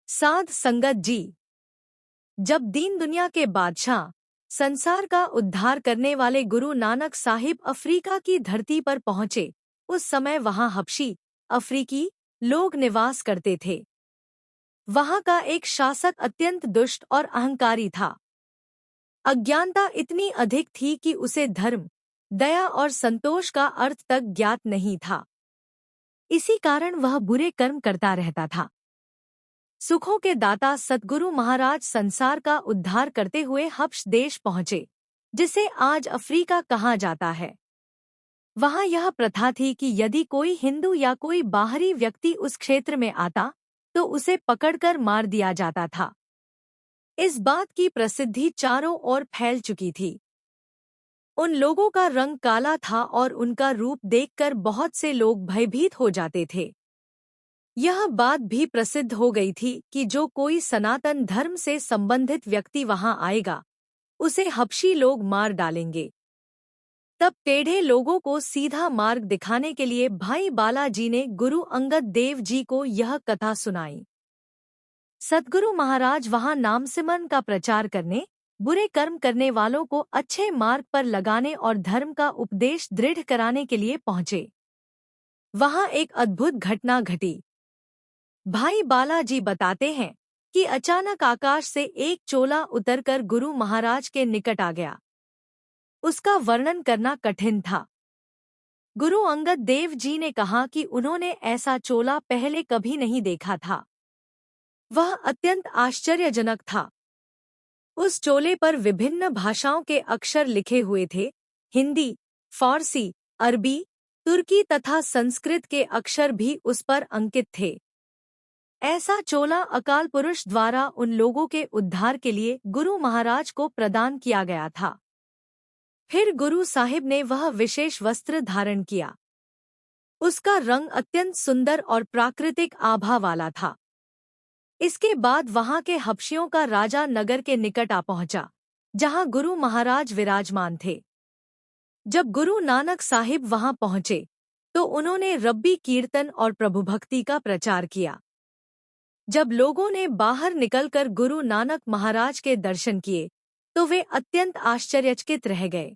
साध संगत जी। जब दीन दुनिया के बादशाह, संसार का उद्धार करने वाले गुरु नानक साहिब अफ्रीका की धरती पर पहुंचे, उस समय वहां हबशी अफ्रीकी लोग निवास करते थे। वहां का एक शासक अत्यंत दुष्ट और अहंकारी था। अज्ञानता इतनी अधिक थी कि उसे धर्म, दया और संतोष का अर्थ तक ज्ञात नहीं था। इसी कारण वह बुरे कर्म करता रहता था। सुखों के दाता सतगुरु महाराज संसार का उद्धार करते हुए हबश देश पहुंचे, जिसे आज अफ्रीका कहा जाता है। वहां यह प्रथा थी कि यदि कोई हिंदू या कोई बाहरी व्यक्ति उस क्षेत्र में आता तो उसे पकड़कर मार दिया जाता था। इस बात की प्रसिद्धि चारों ओर फैल चुकी थी। उन लोगों का रंग काला था और उनका रूप देखकर बहुत से लोग भयभीत हो जाते थे। यह बात भी प्रसिद्ध हो गई थी कि जो कोई सनातन धर्म से संबंधित व्यक्ति वहां आएगा, उसे हबशी लोग मार डालेंगे। तब टेढ़े लोगों को सीधा मार्ग दिखाने के लिए भाई बालाजी ने गुरु अंगद देव जी को यह कथा सुनाई। सतगुरु महाराज वहां नामसिमरन का प्रचार करने, बुरे कर्म करने वालों को अच्छे मार्ग पर लगाने और धर्म का उपदेश दृढ़ कराने के लिए पहुंचे। वहां एक अद्भुत घटना घटी। भाई बालाजी बताते हैं कि अचानक आकाश से एक चोला उतरकर गुरु महाराज के निकट आ गया। उसका वर्णन करना कठिन था। गुरु अंगद देव जी ने कहा कि उन्होंने ऐसा चोला पहले कभी नहीं देखा था। वह अत्यंत आश्चर्यजनक था। उस चोले पर विभिन्न भाषाओं के अक्षर लिखे हुए थे। हिंदी, फारसी, अरबी, तुर्की तथा संस्कृत के अक्षर भी उस पर अंकित थे। ऐसा चोला अकाल पुरुष द्वारा उन लोगों के उद्धार के लिए गुरु महाराज को प्रदान किया गया था। फिर गुरु साहिब ने वह विशेष वस्त्र धारण किया। उसका रंग अत्यंत सुंदर और प्राकृतिक आभा वाला था। इसके बाद वहां के हबशियों का राजा नगर के निकट आ पहुंचा, जहां गुरु महाराज विराजमान थे। जब गुरु नानक साहिब वहां पहुंचे तो उन्होंने रब्बी कीर्तन और प्रभुभक्ति का प्रचार किया। जब लोगों ने बाहर निकलकर गुरु नानक महाराज के दर्शन किए तो वे अत्यंत आश्चर्यचकित रह गए।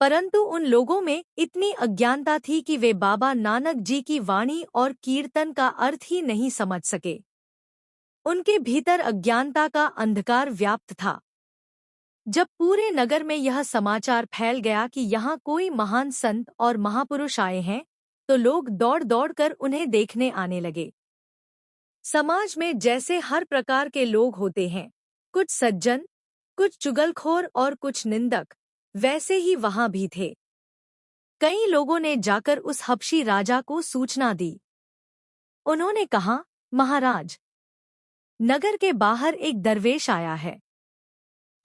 परंतु उन लोगों में इतनी अज्ञानता थी कि वे बाबा नानक जी की वाणी और कीर्तन का अर्थ ही नहीं समझ सके। उनके भीतर अज्ञानता का अंधकार व्याप्त था। जब पूरे नगर में यह समाचार फैल गया कि यहाँ कोई महान संत और महापुरुष आए हैं, तो लोग दौड़ दौड़ कर उन्हें देखने आने लगे। समाज में जैसे हर प्रकार के लोग होते हैं, कुछ सज्जन, कुछ चुगलखोर और कुछ निंदक, वैसे ही वहां भी थे। कई लोगों ने जाकर उस हबशी राजा को सूचना दी। उन्होंने कहा, महाराज, नगर के बाहर एक दरवेश आया है।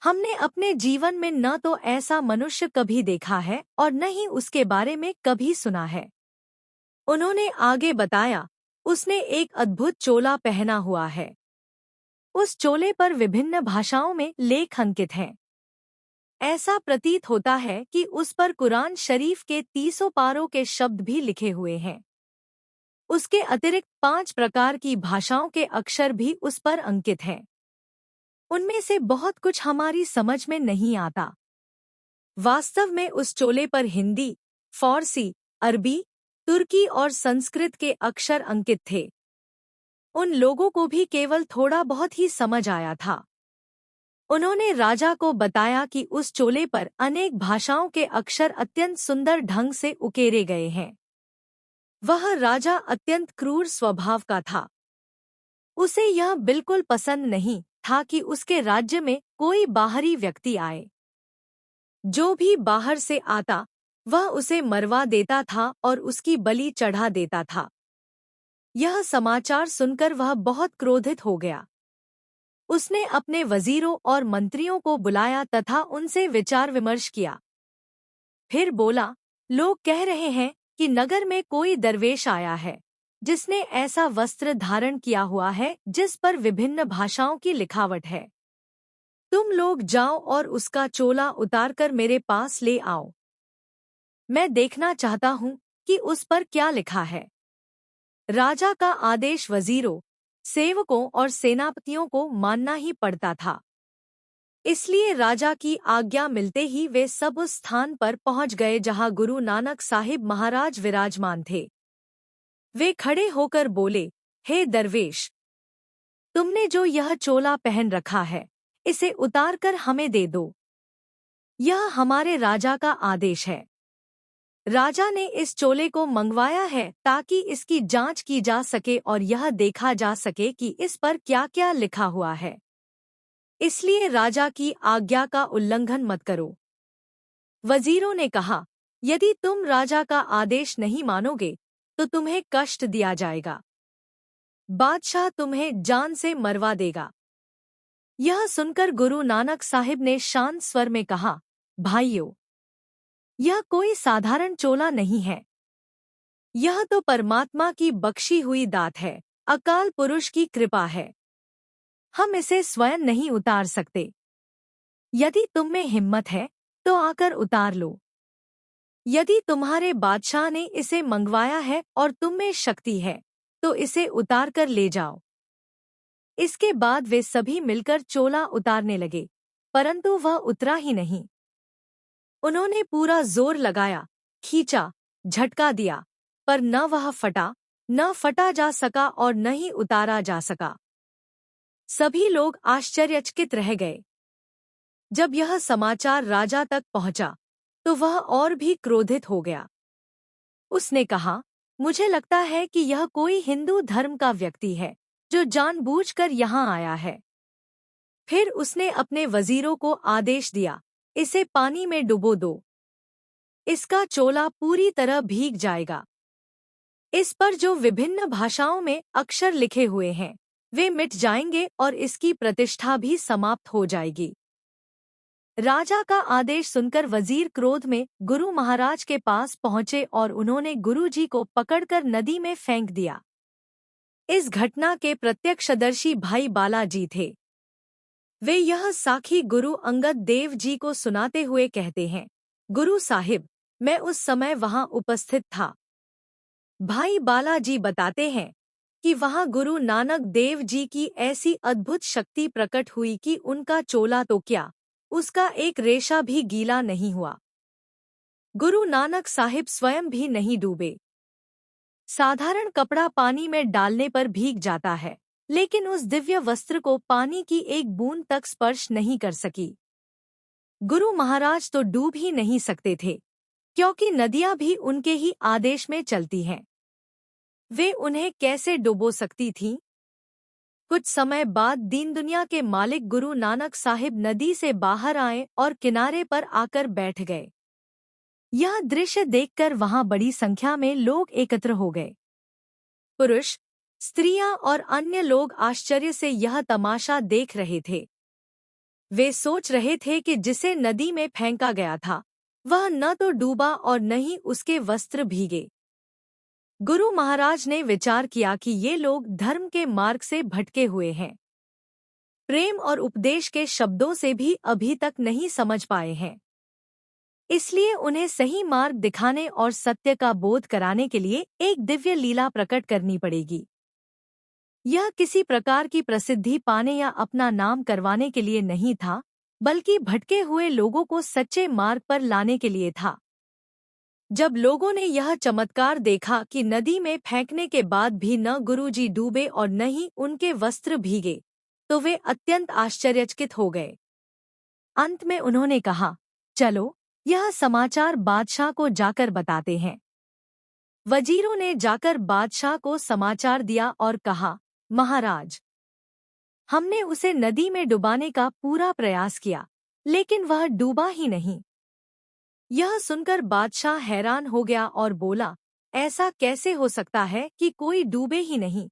हमने अपने जीवन में न तो ऐसा मनुष्य कभी देखा है और न ही उसके बारे में कभी सुना है। उन्होंने आगे बताया, उसने एक अद्भुत चोला पहना हुआ है। उस चोले पर विभिन्न भाषाओं में लेख अंकित हैं। ऐसा प्रतीत होता है कि उस पर कुरान शरीफ के 30 पारों के शब्द भी लिखे हुए हैं। उसके अतिरिक्त 5 प्रकार की भाषाओं के अक्षर भी उस पर अंकित हैं। उनमें से बहुत कुछ हमारी समझ में नहीं आता। वास्तव में उस चोले पर हिंदी, फारसी, अरबी, तुर्की और संस्कृत के अक्षर अंकित थे। उन लोगों को भी केवल थोड़ा बहुत ही समझ आया था। उन्होंने राजा को बताया कि उस चोले पर अनेक भाषाओं के अक्षर अत्यंत सुंदर ढंग से उकेरे गए हैं। वह राजा अत्यंत क्रूर स्वभाव का था। उसे यह बिल्कुल पसंद नहीं था कि उसके राज्य में कोई बाहरी व्यक्ति आए। जो भी बाहर से आता वह उसे मरवा देता था और उसकी बलि चढ़ा देता था। यह समाचार सुनकर वह बहुत क्रोधित हो गया। उसने अपने वजीरों और मंत्रियों को बुलाया तथा उनसे विचार विमर्श किया। फिर बोला, लोग कह रहे हैं कि नगर में कोई दरवेश आया है, जिसने ऐसा वस्त्र धारण किया हुआ है जिस पर विभिन्न भाषाओं की लिखावट है। तुम लोग जाओ और उसका चोला उतारकर मेरे पास ले आओ। मैं देखना चाहता हूँ कि उस पर क्या लिखा है। राजा का आदेश वजीरों, सेवकों और सेनापतियों को मानना ही पड़ता था। इसलिए राजा की आज्ञा मिलते ही वे सब उस स्थान पर पहुंच गए जहां गुरु नानक साहिब महाराज विराजमान थे। वे खड़े होकर बोले, हे दरवेश, तुमने जो यह चोला पहन रखा है, इसे उतारकर हमें दे दो। यह हमारे राजा का आदेश है। राजा ने इस चोले को मंगवाया है ताकि इसकी जांच की जा सके और यह देखा जा सके कि इस पर क्या-क्या लिखा हुआ है। इसलिए राजा की आज्ञा का उल्लंघन मत करो। वजीरों ने कहा, यदि तुम राजा का आदेश नहीं मानोगे तो तुम्हें कष्ट दिया जाएगा। बादशाह तुम्हें जान से मरवा देगा। यह सुनकर गुरु नानक साहिब ने शांत स्वर में कहा, भाइयों, यह कोई साधारण चोला नहीं है। यह तो परमात्मा की बख्शी हुई दात है, अकाल पुरुष की कृपा है। हम इसे स्वयं नहीं उतार सकते। यदि तुम में हिम्मत है तो आकर उतार लो। यदि तुम्हारे बादशाह ने इसे मंगवाया है और तुम में शक्ति है तो इसे उतार कर ले जाओ। इसके बाद वे सभी मिलकर चोला उतारने लगे, परंतु वह उतरा ही नहीं। उन्होंने पूरा जोर लगाया, खींचा, झटका दिया, पर न वह फटा, न फटा जा सका और न ही उतारा जा सका। सभी लोग आश्चर्यचकित रह गए। जब यह समाचार राजा तक पहुंचा तो वह और भी क्रोधित हो गया। उसने कहा, मुझे लगता है कि यह कोई हिंदू धर्म का व्यक्ति है जो जानबूझकर यहाँ आया है। फिर उसने अपने वजीरों को आदेश दिया, इसे पानी में डुबो दो। इसका चोला पूरी तरह भीग जाएगा। इस पर जो विभिन्न भाषाओं में अक्षर लिखे हुए हैं वे मिट जाएंगे और इसकी प्रतिष्ठा भी समाप्त हो जाएगी। राजा का आदेश सुनकर वजीर क्रोध में गुरु महाराज के पास पहुंचे और उन्होंने गुरुजी को पकड़कर नदी में फेंक दिया। इस घटना के प्रत्यक्षदर्शी भाई बालाजी थे। वे यह साखी गुरु अंगद देव जी को सुनाते हुए कहते हैं, गुरु साहिब, मैं उस समय वहां उपस्थित था। भाई बालाजी बताते हैं कि वहां गुरु नानक देव जी की ऐसी अद्भुत शक्ति प्रकट हुई कि उनका चोला तो क्या, उसका एक रेशा भी गीला नहीं हुआ। गुरु नानक साहिब स्वयं भी नहीं डूबे। साधारण कपड़ा पानी में डालने पर भीग जाता है, लेकिन उस दिव्य वस्त्र को पानी की एक बूंद तक स्पर्श नहीं कर सकी। गुरु महाराज तो डूब ही नहीं सकते थे, क्योंकि नदियां भी उनके ही आदेश में चलती हैं। वे उन्हें कैसे डुबो सकती थीं? कुछ समय बाद दीन दुनिया के मालिक गुरु नानक साहिब नदी से बाहर आए और किनारे पर आकर बैठ गए। यह दृश्य देखकर वहां बड़ी संख्या में लोग एकत्र हो गए। पुरुष, स्त्रियां और अन्य लोग आश्चर्य से यह तमाशा देख रहे थे। वे सोच रहे थे कि जिसे नदी में फेंका गया था वह न तो डूबा और न ही उसके वस्त्र भीगे। गुरु महाराज ने विचार किया कि ये लोग धर्म के मार्ग से भटके हुए हैं। प्रेम और उपदेश के शब्दों से भी अभी तक नहीं समझ पाए हैं। इसलिए उन्हें सही मार्ग दिखाने और सत्य का बोध कराने के लिए एक दिव्य लीला प्रकट करनी पड़ेगी। यह किसी प्रकार की प्रसिद्धि पाने या अपना नाम करवाने के लिए नहीं था, बल्कि भटके हुए लोगों को सच्चे मार्ग पर लाने के लिए था। जब लोगों ने यह चमत्कार देखा कि नदी में फेंकने के बाद भी न गुरुजी डूबे और न ही उनके वस्त्र भीगे, तो वे अत्यंत आश्चर्यचकित हो गए। अंत में उन्होंने कहा, चलो यह समाचार बादशाह को जाकर बताते हैं। वजीरों ने जाकर बादशाह को समाचार दिया और कहा, महाराज, हमने उसे नदी में डुबाने का पूरा प्रयास किया, लेकिन वह डूबा ही नहीं। यह सुनकर बादशाह हैरान हो गया और बोला, ऐसा कैसे हो सकता है कि कोई डूबे ही नहीं?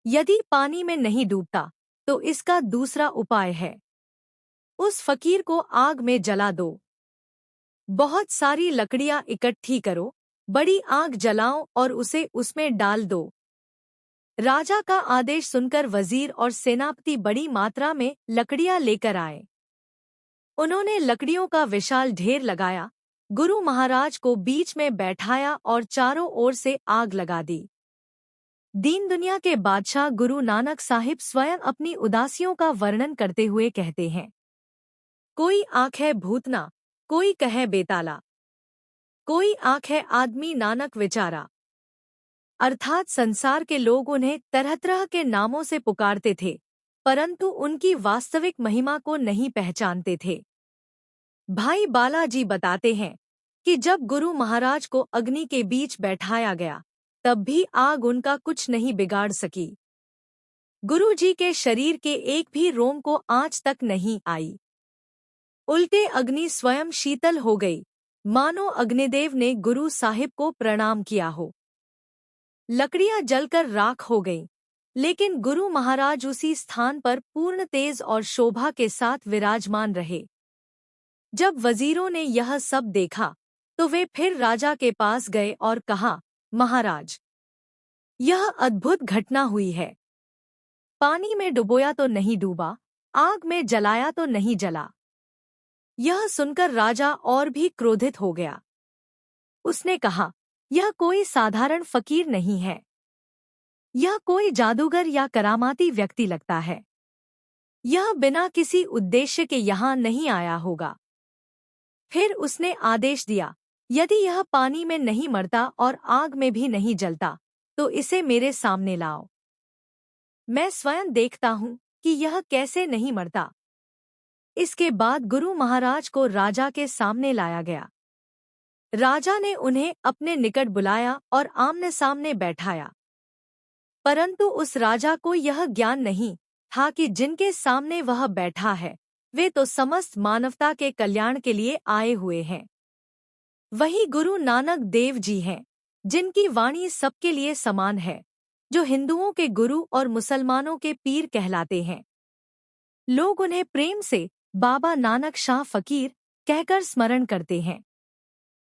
यदि पानी में नहीं डूबता तो इसका दूसरा उपाय है। उस फकीर को आग में जला दो। बहुत सारी लकड़ियां इकट्ठी करो, बड़ी आग जलाओ और उसे उसमें डाल दो। राजा का आदेश सुनकर वजीर और सेनापति बड़ी मात्रा में लकड़ियां लेकर आए। उन्होंने लकड़ियों का विशाल ढेर लगाया, गुरु महाराज को बीच में बैठाया और चारों ओर से आग लगा दी। दीन दुनिया के बादशाह गुरु नानक साहिब स्वयं अपनी उदासियों का वर्णन करते हुए कहते हैं, कोई आँख है भूतना, कोई कहे बेताला, कोई आँख है आदमी नानक विचारा। अर्थात संसार के लोग उन्हें तरह तरह के नामों से पुकारते थे, परंतु उनकी वास्तविक महिमा को नहीं पहचानते थे। भाई बालाजी बताते हैं कि जब गुरु महाराज को अग्नि के बीच बैठाया गया, तब भी आग उनका कुछ नहीं बिगाड़ सकी। गुरु जी के शरीर के एक भी रोम को आंच तक नहीं आई। उल्टे अग्नि स्वयं शीतल हो गई, मानो अग्निदेव ने गुरु साहिब को प्रणाम किया हो। लकड़ियां जलकर राख हो गईं, लेकिन गुरु महाराज उसी स्थान पर पूर्ण तेज और शोभा के साथ विराजमान रहे। जब वजीरों ने यह सब देखा, तो वे फिर राजा के पास गए और कहा, महाराज, यह अद्भुत घटना हुई है। पानी में डुबोया तो नहीं डूबा, आग में जलाया तो नहीं जला। यह सुनकर राजा और भी क्रोधित हो गया। उसने कहा, यह कोई साधारण फकीर नहीं है, यह कोई जादूगर या करामाती व्यक्ति लगता है। यह बिना किसी उद्देश्य के यहाँ नहीं आया होगा। फिर उसने आदेश दिया, यदि यह पानी में नहीं मरता और आग में भी नहीं जलता, तो इसे मेरे सामने लाओ। मैं स्वयं देखता हूँ कि यह कैसे नहीं मरता। इसके बाद गुरु महाराज को राजा के सामने लाया गया। राजा ने उन्हें अपने निकट बुलाया और आमने सामने बैठाया। परंतु उस राजा को यह ज्ञान नहीं था कि जिनके सामने वह बैठा है, वे तो समस्त मानवता के कल्याण के लिए आए हुए हैं। वही गुरु नानक देव जी हैं, जिनकी वाणी सबके लिए समान है, जो हिंदुओं के गुरु और मुसलमानों के पीर कहलाते हैं। लोग उन्हें प्रेम से बाबा नानक शाह फकीर कहकर स्मरण करते हैं।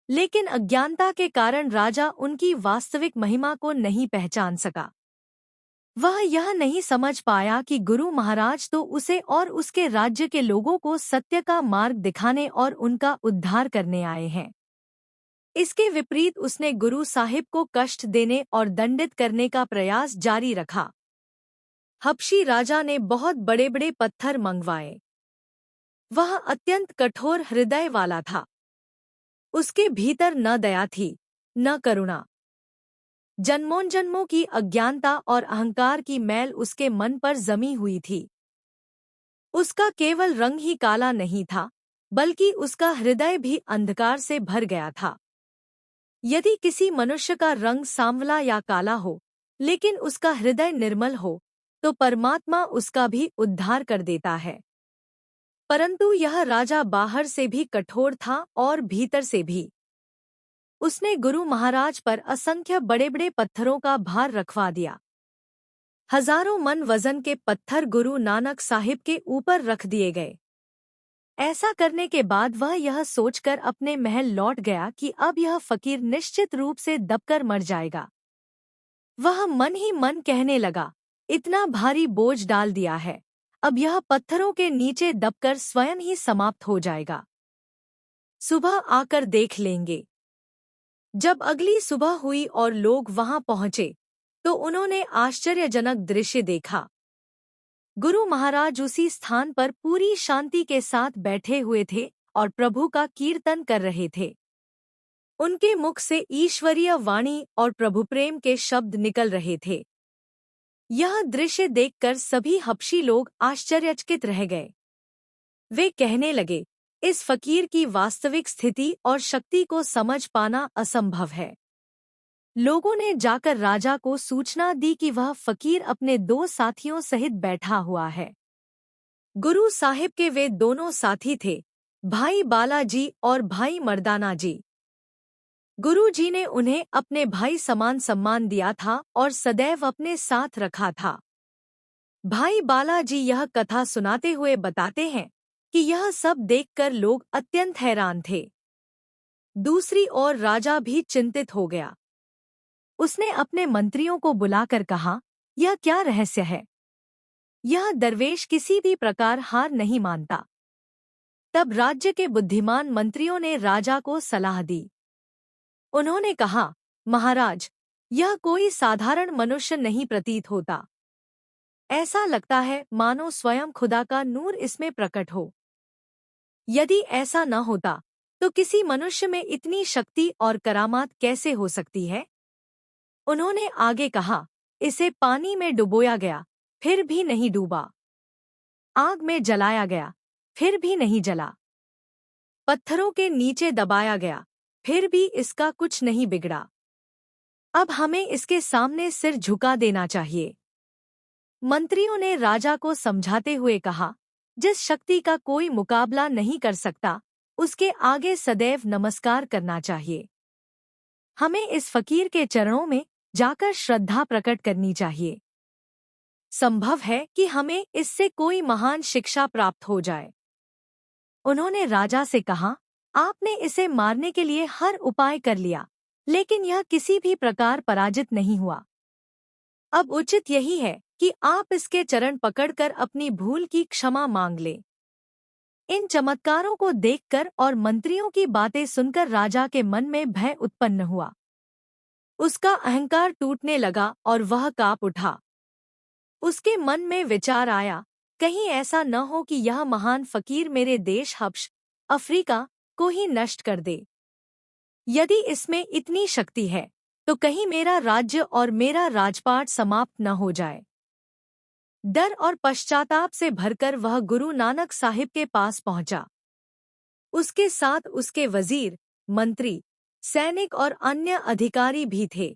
लेकिन अज्ञानता के कारण राजा उनकी वास्तविक महिमा को नहीं पहचान सका। वह यह नहीं समझ पाया कि गुरु महाराज तो उसे और उसके राज्य के लोगों को सत्य का मार्ग दिखाने और उनका उद्धार करने आए हैं। इसके विपरीत उसने गुरु साहिब को कष्ट देने और दंडित करने का प्रयास जारी रखा। हबशी राजा ने बहुत बड़े बड़े पत्थर मंगवाए। वह अत्यंत कठोर हृदय वाला था। उसके भीतर न दया थी, न करुणा। जन्मों जन्मों की अज्ञानता और अहंकार की मैल उसके मन पर जमी हुई थी। उसका केवल रंग ही काला नहीं था, बल्कि उसका हृदय भी अंधकार से भर गया था। यदि किसी मनुष्य का रंग सांवला या काला हो, लेकिन उसका हृदय निर्मल हो, तो परमात्मा उसका भी उद्धार कर देता है। परंतु यह राजा बाहर से भी कठोर था और भीतर से भी। उसने गुरु महाराज पर असंख्य बड़े बड़े पत्थरों का भार रखवा दिया। हजारों मन वजन के पत्थर गुरु नानक साहिब के ऊपर रख दिए गए। ऐसा करने के बाद वह यह सोचकर अपने महल लौट गया कि अब यह फकीर निश्चित रूप से दबकर मर जाएगा। वह मन ही मन कहने लगा, इतना भारी बोझ डाल दिया है, अब यह पत्थरों के नीचे दबकर स्वयं ही समाप्त हो जाएगा। सुबह आकर देख लेंगे। जब अगली सुबह हुई और लोग वहां पहुंचे, तो उन्होंने आश्चर्यजनक दृश्य देखा। गुरु महाराज उसी स्थान पर पूरी शांति के साथ बैठे हुए थे और प्रभु का कीर्तन कर रहे थे। उनके मुख से ईश्वरीय वाणी और प्रभु प्रेम के शब्द निकल रहे थे। यह दृश्य देखकर सभी हबशी लोग आश्चर्यचकित रह गए। वे कहने लगे, इस फकीर की वास्तविक स्थिति और शक्ति को समझ पाना असंभव है। लोगों ने जाकर राजा को सूचना दी कि वह फकीर अपने 2 साथियों सहित बैठा हुआ है। गुरु साहिब के वे दोनों साथी थे, भाई बालाजी और भाई मर्दाना जी। गुरु जी ने उन्हें अपने भाई समान सम्मान दिया था और सदैव अपने साथ रखा था। भाई बालाजी यह कथा सुनाते हुए बताते हैं कि यह सब देखकर लोग अत्यंत हैरान थे। दूसरी ओर राजा भी चिंतित हो गया। उसने अपने मंत्रियों को बुलाकर कहा, यह क्या रहस्य है? यह दरवेश किसी भी प्रकार हार नहीं मानता। तब राज्य के बुद्धिमान मंत्रियों ने राजा को सलाह दी। उन्होंने कहा, महाराज, यह कोई साधारण मनुष्य नहीं प्रतीत होता। ऐसा लगता है मानो स्वयं खुदा का नूर इसमें प्रकट हो। यदि ऐसा न होता तो किसी मनुष्य में इतनी शक्ति और करामात कैसे हो सकती है? उन्होंने आगे कहा, इसे पानी में डुबोया गया, फिर भी नहीं डूबा। आग में जलाया गया, फिर भी नहीं जला। पत्थरों के नीचे दबाया गया, फिर भी इसका कुछ नहीं बिगड़ा। अब हमें इसके सामने सिर झुका देना चाहिए। मंत्रियों ने राजा को समझाते हुए कहा, जिस शक्ति का कोई मुकाबला नहीं कर सकता, उसके आगे सदैव नमस्कार करना चाहिए। हमें इस फकीर के चरणों में जाकर श्रद्धा प्रकट करनी चाहिए। संभव है कि हमें इससे कोई महान शिक्षा प्राप्त हो जाए। उन्होंने राजा से कहा, आपने इसे मारने के लिए हर उपाय कर लिया, लेकिन यह किसी भी प्रकार पराजित नहीं हुआ। अब उचित यही है कि आप इसके चरण पकड़कर अपनी भूल की क्षमा मांग लें। इन चमत्कारों को देखकर और मंत्रियों की बातें सुनकर राजा के मन में भय उत्पन्न हुआ। उसका अहंकार टूटने लगा और वह काँप उठा। उसके मन में विचार आया, कहीं ऐसा न हो कि यह महान फकीर मेरे देश हब्श, अफ्रीका को ही नष्ट कर दे। यदि इसमें इतनी शक्ति है, तो कहीं मेरा राज्य और मेरा राजपाट समाप्त न हो जाए। डर और पश्चाताप से भरकर वह गुरु नानक साहिब के पास पहुंचा। उसके साथ उसके वजीर, मंत्री, सैनिक और अन्य अधिकारी भी थे।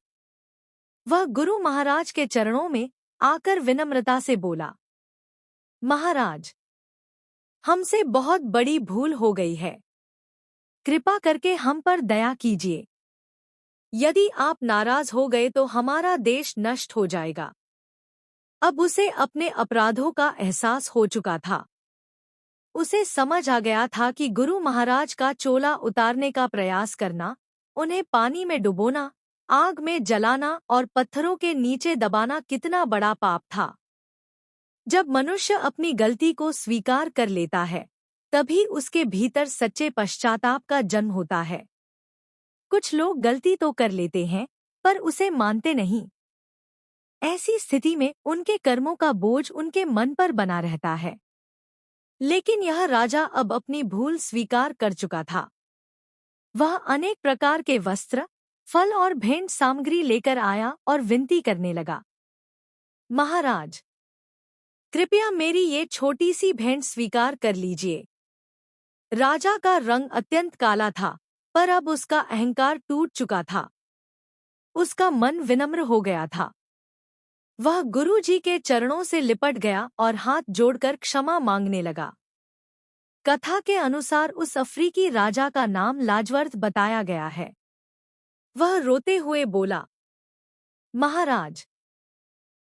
वह गुरु महाराज के चरणों में आकर विनम्रता से बोला, महाराज, हमसे बहुत बड़ी भूल हो गई है। कृपा करके हम पर दया कीजिए। यदि आप नाराज हो गए तो हमारा देश नष्ट हो जाएगा। अब उसे अपने अपराधों का एहसास हो चुका था। उसे समझ आ गया था कि गुरु महाराज का चोला उतारने का प्रयास करना, उन्हें पानी में डुबोना, आग में जलाना और पत्थरों के नीचे दबाना कितना बड़ा पाप था। जब मनुष्य अपनी गलती को स्वीकार कर लेता है, तभी उसके भीतर सच्चे पश्चाताप का जन्म होता है। कुछ लोग गलती तो कर लेते हैं, पर उसे मानते नहीं। ऐसी स्थिति में उनके कर्मों का बोझ उनके मन पर बना रहता है। लेकिन यह राजा अब अपनी भूल स्वीकार कर चुका था। वह अनेक प्रकार के वस्त्र, फल और भेंट सामग्री लेकर आया और विनती करने लगा, महाराज, कृपया मेरी ये छोटी सी भेंट स्वीकार कर लीजिए। राजा का रंग अत्यंत काला था, पर अब उसका अहंकार टूट चुका था। उसका मन विनम्र हो गया था। वह गुरु जी के चरणों से लिपट गया और हाथ जोड़कर क्षमा मांगने लगा। कथा के अनुसार उस अफ्रीकी राजा का नाम लाजवर्थ बताया गया है। वह रोते हुए बोला, महाराज,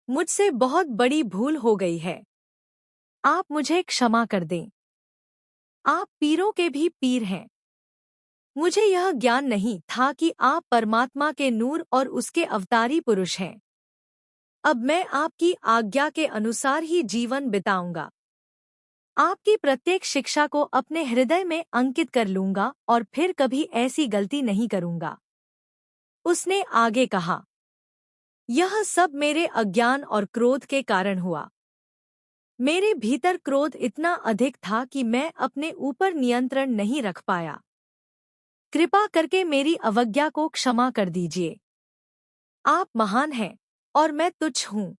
मुझसे बहुत बड़ी भूल हो गई है। आप मुझे क्षमा कर दें। आप पीरों के भी पीर हैं। मुझे यह ज्ञान नहीं था कि आप परमात्मा के नूर और उसके अवतारी पुरुष हैं। अब मैं आपकी आज्ञा के अनुसार ही जीवन बिताऊंगा। आपकी प्रत्येक शिक्षा को अपने हृदय में अंकित कर लूंगा और फिर कभी ऐसी गलती नहीं करूंगा। उसने आगे कहा, यह सब मेरे अज्ञान और क्रोध के कारण हुआ। मेरे भीतर क्रोध इतना अधिक था कि मैं अपने ऊपर नियंत्रण नहीं रख पाया। कृपा करके मेरी अवज्ञा को क्षमा कर दीजिए। आप महान हैं और मैं तुच्छ हूँ।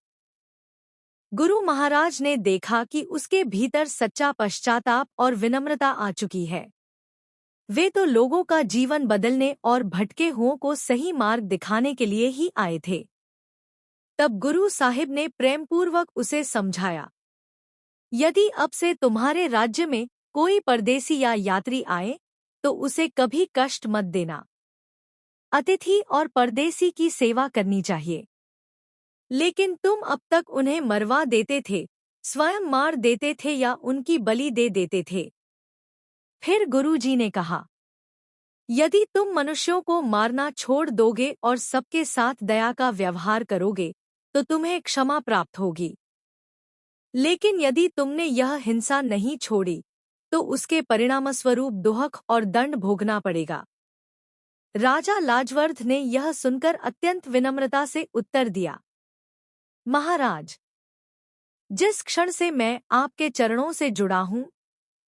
गुरु महाराज ने देखा कि उसके भीतर सच्चा पश्चाताप और विनम्रता आ चुकी है। वे तो लोगों का जीवन बदलने और भटके हुओं को सही मार्ग दिखाने के लिए ही आए थे। तब गुरु साहिब ने प्रेमपूर्वक उसे समझाया, यदि अब से तुम्हारे राज्य में कोई परदेसी या यात्री आए, तो उसे कभी कष्ट मत देना। अतिथि और परदेसी की सेवा करनी चाहिए। लेकिन तुम अब तक उन्हें मरवा देते थे, स्वयं मार देते थे या उनकी बलि दे देते थे। फिर गुरुजी ने कहा, यदि तुम मनुष्यों को मारना छोड़ दोगे और सबके साथ दया का व्यवहार करोगे, तो तुम्हें क्षमा प्राप्त होगी। लेकिन यदि तुमने यह हिंसा नहीं छोड़ी, तो उसके परिणामस्वरूप दुहक और दंड भोगना पड़ेगा। राजा लाजवर्ध ने यह सुनकर अत्यंत विनम्रता से उत्तर दिया, महाराज, जिस क्षण से मैं आपके चरणों से जुड़ा हूँ,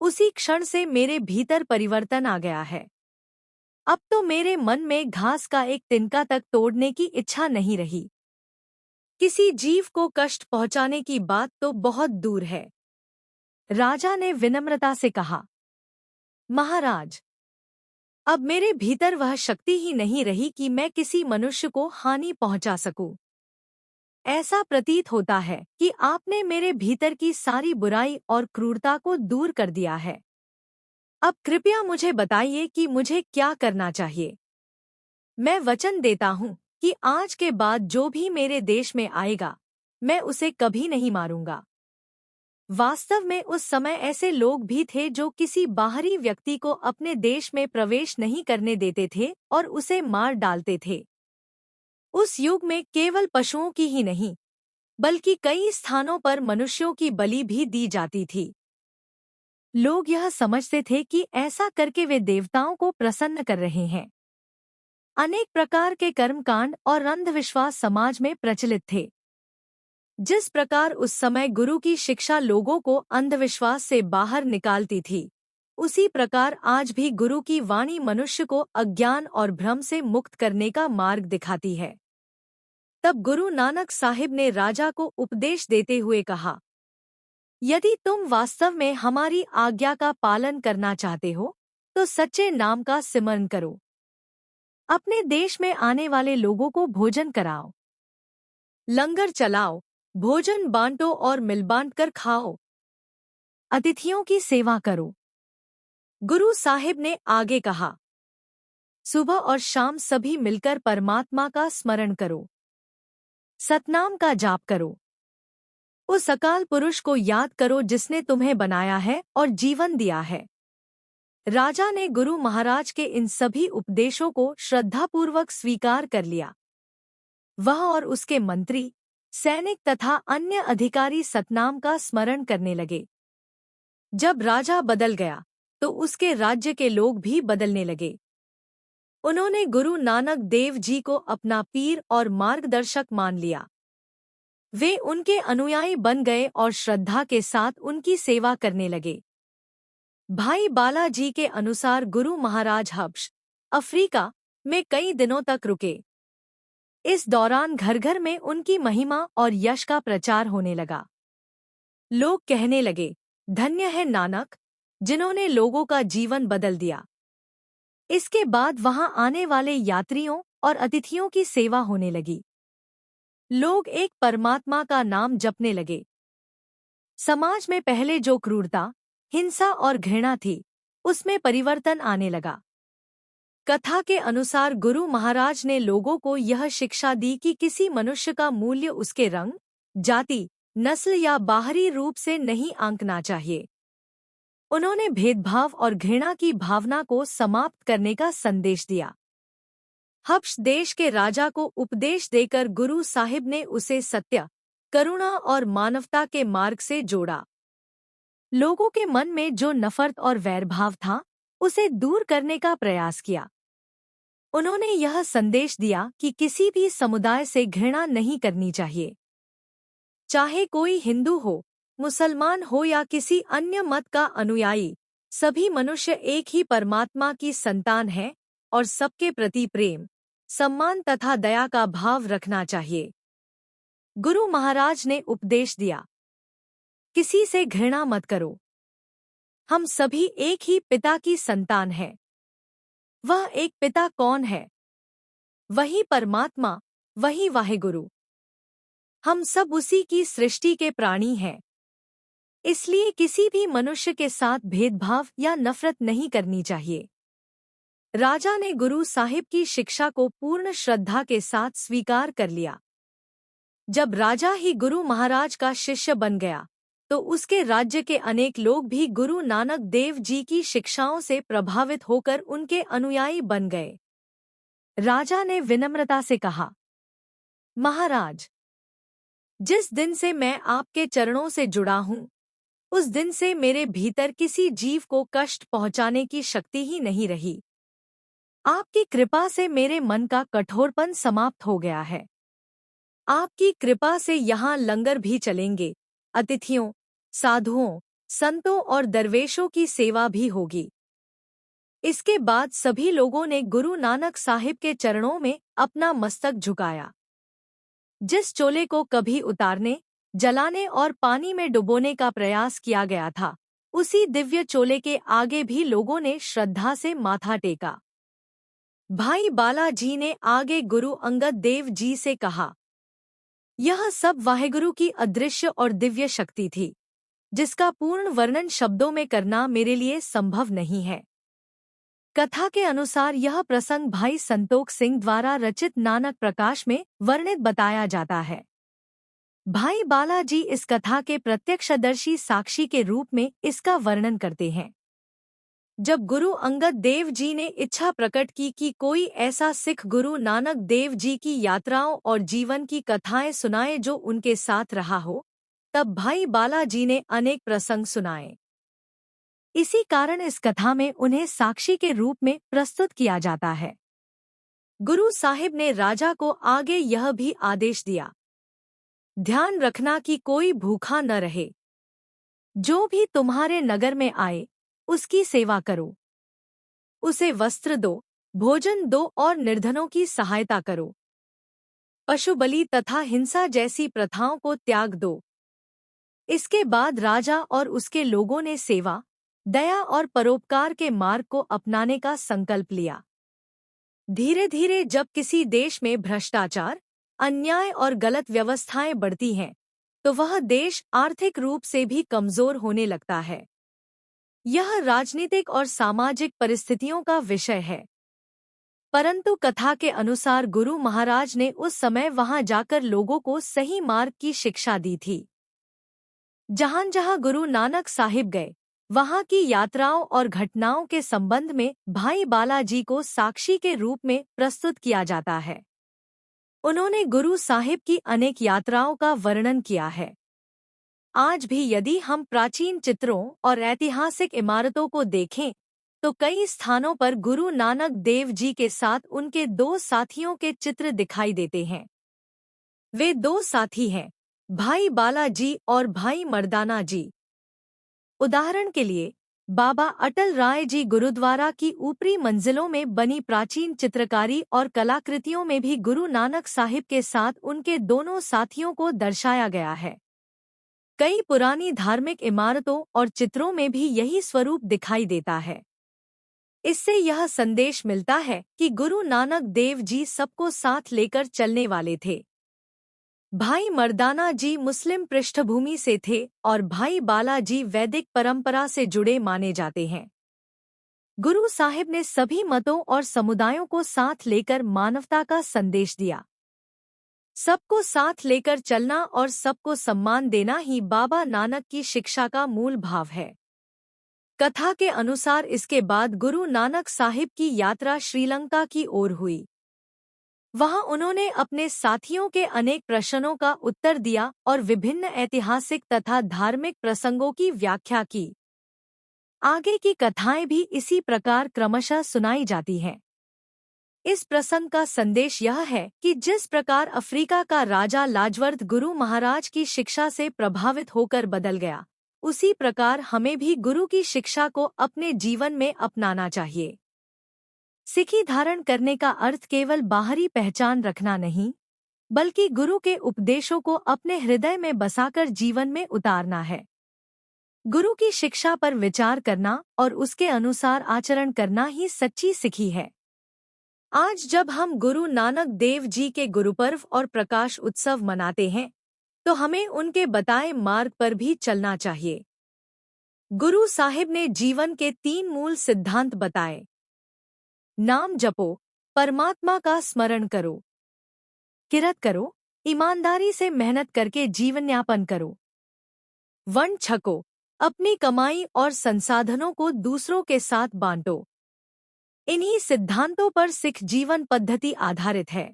उसी क्षण से मेरे भीतर परिवर्तन आ गया है। अब तो मेरे मन में घास का एक तिनका तक तोड़ने की इच्छा नहीं रही। किसी जीव को कष्ट पहुंचाने की बात तो बहुत दूर है। राजा ने विनम्रता से कहा, महाराज, अब मेरे भीतर वह शक्ति ही नहीं रही कि मैं किसी मनुष्य को हानि पहुंचा सकूं। ऐसा प्रतीत होता है कि आपने मेरे भीतर की सारी बुराई और क्रूरता को दूर कर दिया है। अब कृपया मुझे बताइए कि मुझे क्या करना चाहिए। मैं वचन देता हूँ कि आज के बाद जो भी मेरे देश में आएगा, मैं उसे कभी नहीं मारूंगा। वास्तव में उस समय ऐसे लोग भी थे जो किसी बाहरी व्यक्ति को अपने देश में प्रवेश नहीं करने देते थे और उसे मार डालते थे। उस युग में केवल पशुओं की ही नहीं, बल्कि कई स्थानों पर मनुष्यों की बलि भी दी जाती थी। लोग यह समझते थे कि ऐसा करके वे देवताओं को प्रसन्न कर रहे हैं। अनेक प्रकार के कर्मकांड और अंधविश्वास समाज में प्रचलित थे। जिस प्रकार उस समय गुरु की शिक्षा लोगों को अंधविश्वास से बाहर निकालती थी, उसी प्रकार आज भी गुरु की वाणी मनुष्य को अज्ञान और भ्रम से मुक्त करने का मार्ग दिखाती है। तब गुरु नानक साहिब ने राजा को उपदेश देते हुए कहा, यदि तुम वास्तव में हमारी आज्ञा का पालन करना चाहते हो, तो सच्चे नाम का सिमरन करो। अपने देश में आने वाले लोगों को भोजन कराओ, लंगर चलाओ, भोजन बांटो और मिल बांट कर खाओ, अतिथियों की सेवा करो। गुरु साहिब ने आगे कहा, सुबह और शाम सभी मिलकर परमात्मा का स्मरण करो, सतनाम का जाप करो। उस अकाल पुरुष को याद करो जिसने तुम्हें बनाया है और जीवन दिया है। राजा ने गुरु महाराज के इन सभी उपदेशों को श्रद्धापूर्वक स्वीकार कर लिया। वह और उसके मंत्री, सैनिक तथा अन्य अधिकारी सतनाम का स्मरण करने लगे। जब राजा बदल गया, तो उसके राज्य के लोग भी बदलने लगे। उन्होंने गुरु नानक देव जी को अपना पीर और मार्गदर्शक मान लिया। वे उनके अनुयायी बन गए और श्रद्धा के साथ उनकी सेवा करने लगे। भाई बालाजी के अनुसार गुरु महाराज हब्श, अफ्रीका में कई दिनों तक रुके। इस दौरान घर घर में उनकी महिमा और यश का प्रचार होने लगा। लोग कहने लगे, धन्य है नानक, जिन्होंने लोगों का जीवन बदल दिया। इसके बाद वहां आने वाले यात्रियों और अतिथियों की सेवा होने लगी। लोग एक परमात्मा का नाम जपने लगे। समाज में पहले जो क्रूरता, हिंसा और घृणा थी, उसमें परिवर्तन आने लगा। कथा के अनुसार गुरु महाराज ने लोगों को यह शिक्षा दी कि किसी मनुष्य का मूल्य उसके रंग, जाति, नस्ल या बाहरी रूप से नहीं आंकना चाहिए। उन्होंने भेदभाव और घृणा की भावना को समाप्त करने का संदेश दिया। हब्श देश के राजा को उपदेश देकर गुरु साहिब ने उसे सत्य, करुणा और मानवता के मार्ग से जोड़ा। लोगों के मन में जो नफरत और वैरभाव था, उसे दूर करने का प्रयास किया। उन्होंने यह संदेश दिया कि किसी भी समुदाय से घृणा नहीं करनी चाहिए। चाहे कोई हिंदू हो, मुसलमान हो या किसी अन्य मत का अनुयायी, सभी मनुष्य एक ही परमात्मा की संतान हैं और सबके प्रति प्रेम, सम्मान तथा दया का भाव रखना चाहिए। गुरु महाराज ने उपदेश दिया, किसी से घृणा मत करो। हम सभी एक ही पिता की संतान हैं। वह एक पिता कौन है? वही परमात्मा, वही वाहेगुरु। हम सब उसी की सृष्टि के प्राणी हैं। इसलिए किसी भी मनुष्य के साथ भेदभाव या नफरत नहीं करनी चाहिए। राजा ने गुरु साहिब की शिक्षा को पूर्ण श्रद्धा के साथ स्वीकार कर लिया। जब राजा ही गुरु महाराज का शिष्य बन गया, तो उसके राज्य के अनेक लोग भी गुरु नानक देव जी की शिक्षाओं से प्रभावित होकर उनके अनुयायी बन गए। राजा ने विनम्रता से कहा, महाराज, जिस दिन से मैं आपके चरणों से जुड़ा हूँ, उस दिन से मेरे भीतर किसी जीव को कष्ट पहुँचाने की शक्ति ही नहीं रही। आपकी कृपा से मेरे मन का कठोरपन समाप्त हो गया है। आपकी कृपा से यहाँ लंगर भी चलेंगे, अतिथियों, साधुओं, संतों और दरवेशों की सेवा भी होगी। इसके बाद सभी लोगों ने गुरु नानक साहिब के चरणों में अपना मस्तक झुकाया। जिस चोले को कभी उतारने, जलाने और पानी में डुबोने का प्रयास किया गया था, उसी दिव्य चोले के आगे भी लोगों ने श्रद्धा से माथा टेका। भाई बालाजी ने आगे गुरु अंगद देव जी से कहा, यह सब वाहेगुरु की अदृश्य और दिव्य शक्ति थी, जिसका पूर्ण वर्णन शब्दों में करना मेरे लिए संभव नहीं है। कथा के अनुसार यह प्रसंग भाई संतोख सिंह द्वारा रचित नानक प्रकाश में वर्णित बताया जाता है। भाई बालाजी इस कथा के प्रत्यक्षदर्शी साक्षी के रूप में इसका वर्णन करते हैं। जब गुरु अंगद देव जी ने इच्छा प्रकट की कि कोई ऐसा सिख गुरु नानक देव जी की यात्राओं और जीवन की कथाएं सुनाए जो उनके साथ रहा हो, तब भाई बालाजी ने अनेक प्रसंग सुनाए। इसी कारण इस कथा में उन्हें साक्षी के रूप में प्रस्तुत किया जाता है। गुरु साहिब ने राजा को आगे यह भी आदेश दिया, ध्यान रखना कि कोई भूखा न रहे। जो भी तुम्हारे नगर में आए, उसकी सेवा करो, उसे वस्त्र दो, भोजन दो और निर्धनों की सहायता करो। पशु बलि तथा हिंसा जैसी प्रथाओं को त्याग दो। इसके बाद राजा और उसके लोगों ने सेवा, दया और परोपकार के मार्ग को अपनाने का संकल्प लिया। धीरे धीरे जब किसी देश में भ्रष्टाचार, अन्याय और गलत व्यवस्थाएं बढ़ती हैं, तो वह देश आर्थिक रूप से भी कमजोर होने लगता है। यह राजनीतिक और सामाजिक परिस्थितियों का विषय है। परंतु कथा के अनुसार गुरु महाराज ने उस समय वहां जाकर लोगों को सही मार्ग की शिक्षा दी थी। जहां जहां गुरु नानक साहिब गए, वहां की यात्राओं और घटनाओं के संबंध में भाई बालाजी को साक्षी के रूप में प्रस्तुत किया जाता है। उन्होंने गुरु साहिब की अनेक यात्राओं का वर्णन किया है। आज भी यदि हम प्राचीन चित्रों और ऐतिहासिक इमारतों को देखें, तो कई स्थानों पर गुरु नानक देव जी के साथ उनके दो साथियों के चित्र दिखाई देते हैं। वे दो साथी हैं, भाई बालाजी और भाई मर्दाना जी। उदाहरण के लिए, बाबा अटल राय जी गुरुद्वारा की ऊपरी मंजिलों में बनी प्राचीन चित्रकारी और कलाकृतियों में भी गुरु नानक साहिब के साथ उनके दोनों साथियों को दर्शाया गया है। कई पुरानी धार्मिक इमारतों और चित्रों में भी यही स्वरूप दिखाई देता है। इससे यह संदेश मिलता है कि गुरु नानक देव जी सबको साथ लेकर चलने वाले थे। भाई मर्दाना जी मुस्लिम पृष्ठभूमि से थे और भाई बालाजी वैदिक परंपरा से जुड़े माने जाते हैं। गुरु साहिब ने सभी मतों और समुदायों को साथ लेकर मानवता का संदेश दिया। सबको साथ लेकर चलना और सबको सम्मान देना ही बाबा नानक की शिक्षा का मूल भाव है। कथा के अनुसार इसके बाद गुरु नानक साहिब की यात्रा श्रीलंका की ओर हुई। वहां उन्होंने अपने साथियों के अनेक प्रश्नों का उत्तर दिया और विभिन्न ऐतिहासिक तथा धार्मिक प्रसंगों की व्याख्या की। आगे की कथाएं भी इसी प्रकार क्रमशः सुनाई जाती हैं। इस प्रसंग का संदेश यह है कि जिस प्रकार अफ्रीका का राजा लाजवर्थ गुरु महाराज की शिक्षा से प्रभावित होकर बदल गया, उसी प्रकार हमें भी गुरु की शिक्षा को अपने जीवन में अपनाना चाहिए। सिखी धारण करने का अर्थ केवल बाहरी पहचान रखना नहीं, बल्कि गुरु के उपदेशों को अपने हृदय में बसाकर जीवन में उतारना है। गुरु की शिक्षा पर विचार करना और उसके अनुसार आचरण करना ही सच्ची सिखी है। आज जब हम गुरु नानक देव जी के गुरुपर्व और प्रकाश उत्सव मनाते हैं, तो हमें उनके बताए मार्ग पर भी चलना चाहिए। गुरु साहिब ने जीवन के 3 मूल सिद्धांत बताए। नाम जपो, परमात्मा का स्मरण करो, किरत करो, ईमानदारी से मेहनत करके जीवनयापन करो, वर्ण छको, अपनी कमाई और संसाधनों को दूसरों के साथ बांटो। इन्हीं सिद्धांतों पर सिख जीवन पद्धति आधारित है।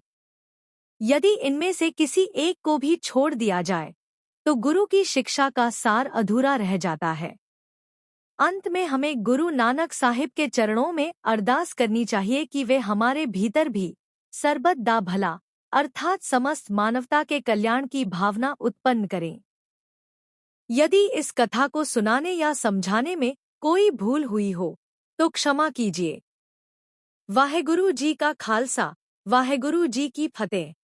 यदि इनमें से किसी एक को भी छोड़ दिया जाए, तो गुरु की शिक्षा का सार अधूरा रह जाता है। अंत में हमें गुरु नानक साहिब के चरणों में अरदास करनी चाहिए कि वे हमारे भीतर भी सरबत दा भला अर्थात समस्त मानवता के कल्याण की भावना उत्पन्न करें। यदि इस कथा को सुनाने या समझाने में कोई भूल हुई हो तो क्षमा कीजिए। वाहेगुरु जी का खालसा, वाहेगुरु जी की फतेह।